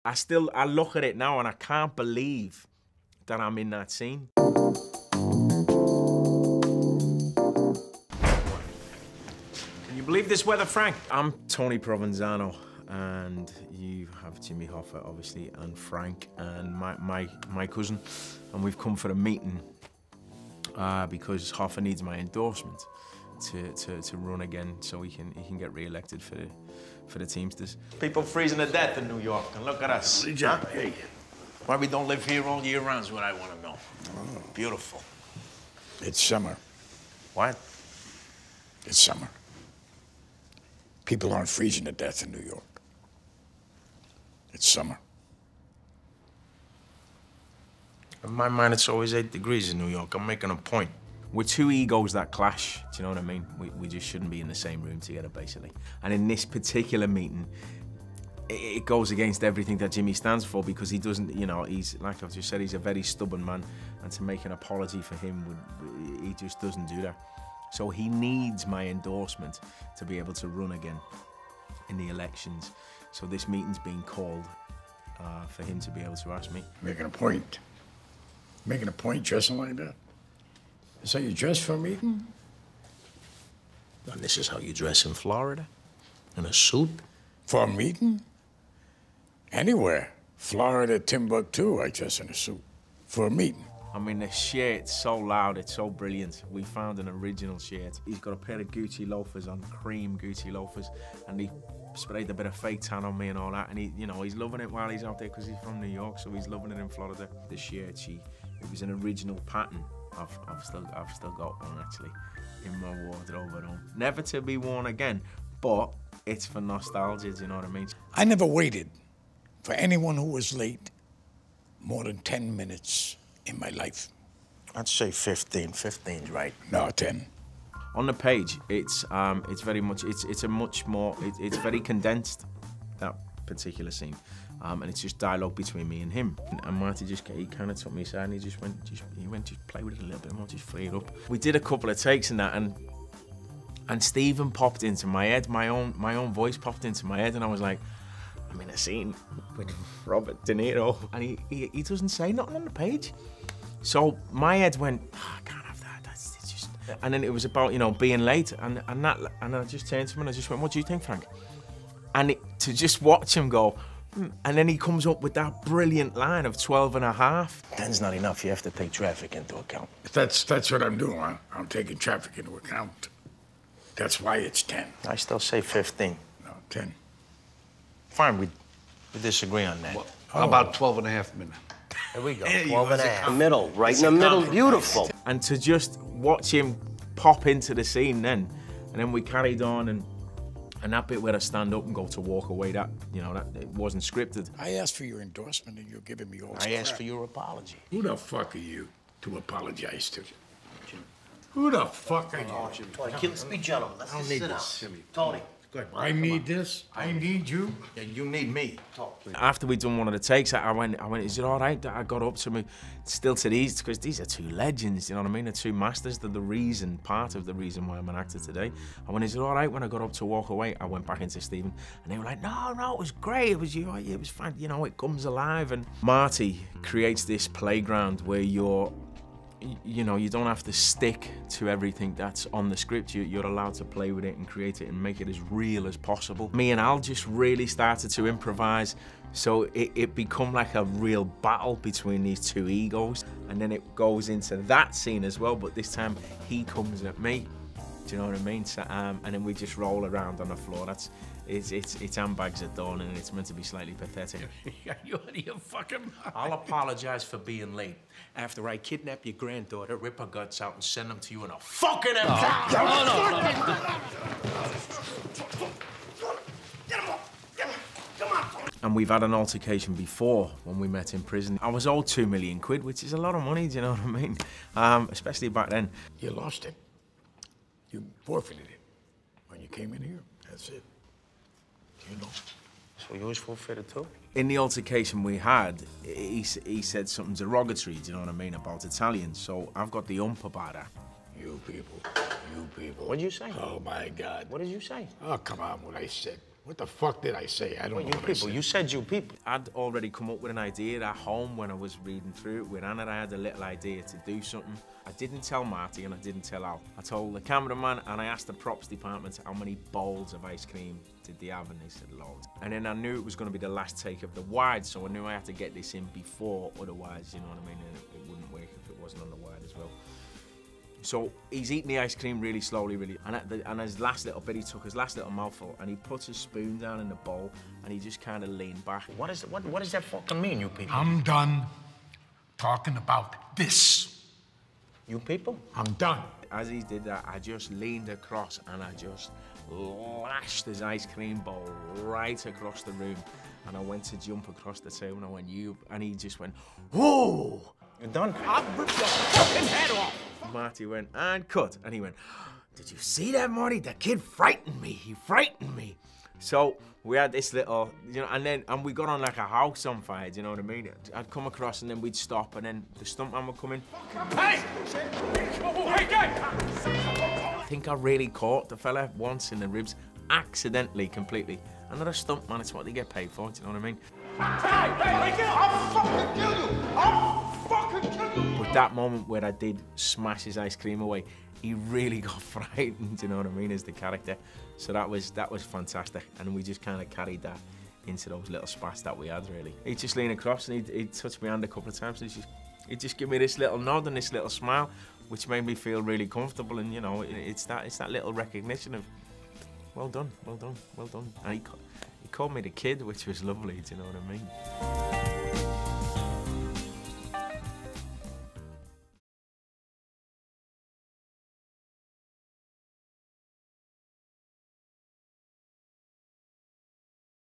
I look at it now and I can't believe that I'm in that scene. Can you believe this weather, Frank? I'm Tony Provenzano, and you have Jimmy Hoffa, obviously, and Frank, and my cousin, and we've come for a meeting because Hoffa needs my endorsement to run again, so he can get re-elected for the Teamsters. People freezing to death in New York, and look at us. Huh? Hey. Why we don't live here all year round is what I want to know. Oh. Beautiful. It's summer. What? It's summer. People aren't freezing to death in New York. It's summer. In my mind, it's always 8 degrees in New York. I'm making a point. We're two egos that clash, do you know what I mean? We just shouldn't be in the same room together, basically. And in this particular meeting, it goes against everything that Jimmy stands for, because he doesn't, you know, he's, like I've just said, he's a very stubborn man, and to make an apology for him, he just doesn't do that. So he needs my endorsement to be able to run again in the elections. So this meeting's being called for him to be able to ask me. Making a point. Making a point dressing like that? Is that you dress for a meeting? And this is how you dress in Florida? In a suit? For a meeting? Anywhere. Florida, Timbuktu, I dress in a suit. For a meeting. I mean, the shirt's so loud, it's so brilliant. We found an original shirt. He's got a pair of Gucci loafers on, cream Gucci loafers, and he sprayed a bit of fake tan on me and all that, and he, you know, he's loving it while he's out there because he's from New York, so he's loving it in Florida. The shirt, it was an original pattern. I've still got one, actually, in my wardrobe at home. Never to be worn again, but it's for nostalgia, do you know what I mean? I never waited for anyone who was late more than 10 minutes in my life. I'd say 15. 15's right. No, 10. On the page, it's very much, it's a much more, it's very condensed, that particular scene. And it's just dialogue between me and him. And Marty he kind of took me aside and he just play with it a little bit more, just free it up. We did a couple of takes in that, and Stephen popped into my head, my own voice popped into my head, and I was like, I'm in a scene with Robert De Niro, and he doesn't say nothing on the page. So my head went, oh, I can't have that. It's just. And then it was about, you know, being late, and I just turned to him and I just went, what do you think, Frank? And to just watch him go, and then he comes up with that brilliant line of 12 and a half. 10's not enough. You have to take traffic into account. That's what I'm doing. I'm taking traffic into account. That's why it's 10. I still say 15. No, 10. Fine, we disagree on that. Well, how about 12 and a half minutes? There we go. 12 and a half. Middle, right in the middle, beautiful. And to just watch him pop into the scene then, and then we carried on, and that bit where I stand up and go to walk away, that, you know, that it wasn't scripted. I asked for your endorsement and you're giving me all this I asked crap. for your apology. Who the fuck are you to apologize to? Who the fuck are you? Tony, let's be gentlemen. Let's just sit down. Tony. Good. I need this. I need you. Yeah, you need me. After we'd done one of the takes, I went, is it all right that I got up to me, still to these, because these are two legends, you know what I mean? They're two masters. They're part of the reason why I'm an actor today. I went, is it all right when I got up to walk away? I went back into Stephen, and they were like, no, it was great. It was fine. You know, it comes alive. And Marty creates this playground where you know, you don't have to stick to everything that's on the script. You're allowed to play with it and create it and make it as real as possible. Me and Al just really started to improvise, so it become like a real battle between these two egos. And then it goes into that scene as well, but this time he comes at me. Do you know what I mean? So, and then we just roll around on the floor. It's handbags at dawn, and it's meant to be slightly pathetic. You fucking mind? I'll apologize for being late. After I kidnap your granddaughter, rip her guts out, and send them to you in a fucking empty. And we've had an altercation before when we met in prison. I was owed £2 million, which is a lot of money, do you know what I mean? Especially back then. You lost it. You forfeited it when you came in here. That's it. You know. So you was forfeited too? In the altercation we had, he said something derogatory, do you know what I mean, about Italians. So I've got the ump about that. You people. What'd you say? Oh, my God. What did you say? Oh, come on, what I said. What the fuck did I say? I don't know You what I people, said. you said you people. I'd already come up with an idea at home when I was reading through it with Anna. I had a little idea to do something. I didn't tell Marty and I didn't tell Al. I told the cameraman and I asked the props department how many bowls of ice cream did they have, and they said loads. And then I knew it was going to be the last take of the wide, so I knew I had to get this in before, otherwise, you know what I mean, it wouldn't work if it wasn't on the wide as well. So he's eating the ice cream really slowly, and his last little bit, he took his last little mouthful and he puts his spoon down in the bowl and he just kind of leaned back. What does that fucking mean, you people? I'm done talking about this. You people? I'm done. As he did that, I just leaned across and I just lashed his ice cream bowl right across the room. And I went to jump across the table and I went, you, and he just went, whoa! You're done? I'll rip your fucking head off. Marty went, and cut. And he went, did you see that, Marty? The kid frightened me. He frightened me. So we had this little, you know, and we got on like a house on fire, do you know what I mean? I'd come across and then we'd stop and then the stuntman would come in. Hey! I think I really caught the fella once in the ribs, accidentally, completely. Another stuntman, it's what they get paid for, do you know what I mean? Hey, I'll fucking kill you! I'll fucking kill you! But that moment where I did smash his ice cream away, he really got frightened, you know what I mean, as the character. So that was fantastic, and we just kind of carried that into those little spats that we had, really. He'd just lean across and he'd touch my hand a couple of times, and he'd just give me this little nod and this little smile, which made me feel really comfortable, and you know, it's that little recognition of, well done, well done, well done. And he called me the kid, which was lovely, do you know what I mean?